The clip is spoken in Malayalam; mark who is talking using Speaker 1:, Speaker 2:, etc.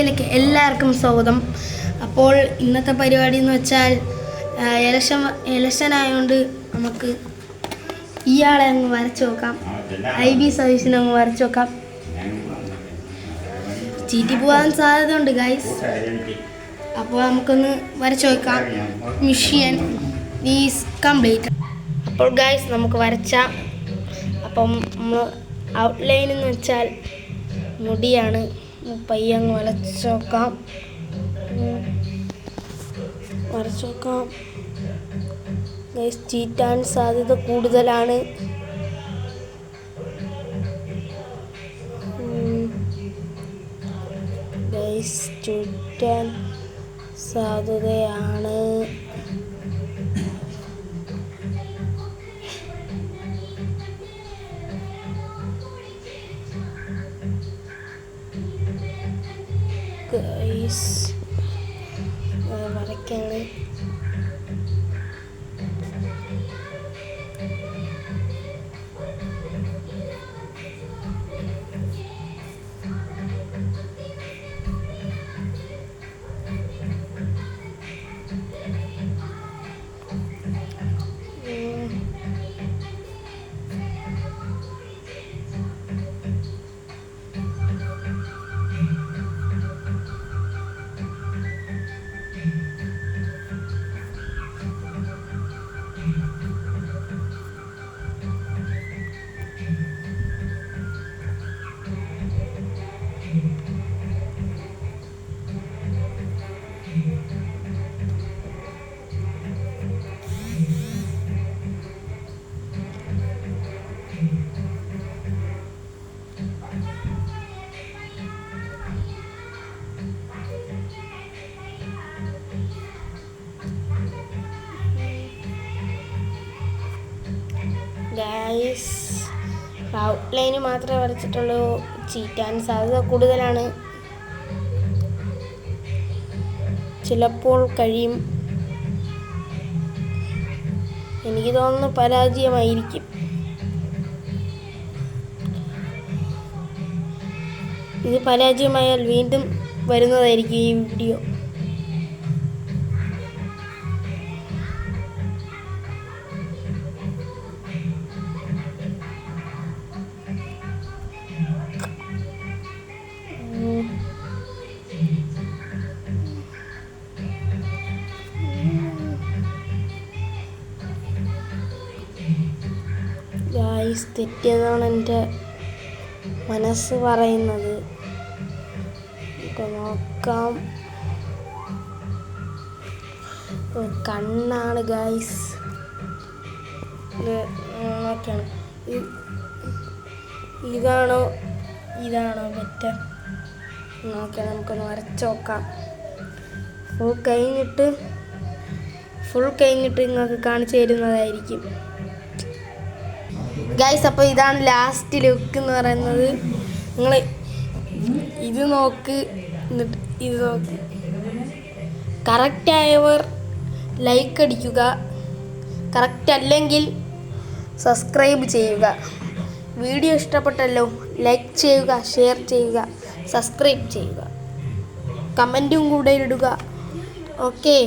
Speaker 1: ിലേക്ക് എല്ലാവർക്കും സ്വാഗതം. അപ്പോൾ ഇന്നത്തെ പരിപാടി എന്ന് വെച്ചാൽ ഇലക്ഷൻ ആയതുകൊണ്ട് നമുക്ക് ഇയാളെ അങ്ങ് വരച്ചു നോക്കാം. IB സർവീസിനെ അങ്ങ് വരച്ചു നോക്കാം. ചീറ്റി പോകാൻ സാധ്യതയുണ്ട് ഗൈസ്. അപ്പോൾ നമുക്കൊന്ന് വരച്ചു നോക്കാം. Mission is complete. അപ്പോൾ ഗൈസ് നമുക്ക് വരച്ചാം. അപ്പം നമ്മൾ ഔട്ട്ലൈൻ എന്ന് വെച്ചാൽ മുടിയാണ്. പയ്യങ്ങ് വരച്ചു നോക്കാം. ഗൈസ് ചീറ്റാൻ സാധ്യത കൂടുതലാണ്. ഗൈസ് ചീറ്റാൻ സാധ്യതയാണ്. ഗൈസ് വരയ്ക്കാണ്. ഗൈസ് ഔട്ട്ലൈന് മാത്രമേ വരച്ചിട്ടുള്ളൂ. ചീറ്റാൻ സാധ്യത കൂടുതലാണ്. ചിലപ്പോൾ കഴിയും. എനിക്ക് തോന്നുന്നു പരാജയമായിരിക്കും. ഇത് പരാജയമായാൽ വീണ്ടും വരുന്നതായിരിക്കും ഈ വീഡിയോ. ഗൈസ് തെറ്റിയതാണ് എൻ്റെ മനസ്സ് പറയുന്നത്. നോക്കാം. കണ്ണാണ് ഗൈസ്. നോക്കിയാണ്. ഇതാണോ ബെറ്റർ? നോക്കിയാൽ നമുക്കൊന്ന് വരച്ച് നോക്കാം. ഫുൾ കഴിഞ്ഞിട്ട് നിങ്ങൾക്ക് കാണിച്ചു തരുന്നതായിരിക്കും ഗൈസ്. അപ്പോൾ ഇതാണ് ലാസ്റ്റ് ലുക്ക് എന്ന് പറയുന്നത്. നിങ്ങൾ ഇത് നോക്ക്, എന്നിട്ട് ഇത് നോക്ക്. കറക്റ്റായവർ ലൈക്ക് അടിക്കുക. കറക്റ്റ് അല്ലെങ്കിൽ സബ്സ്ക്രൈബ് ചെയ്യുക. വീഡിയോ ഇഷ്ടപ്പെട്ടല്ലോ ലൈക്ക് ചെയ്യുക, ഷെയർ ചെയ്യുക, സബ്സ്ക്രൈബ് ചെയ്യുക, കമൻറ്റും കൂടെ ഇടുക. ഓക്കെ.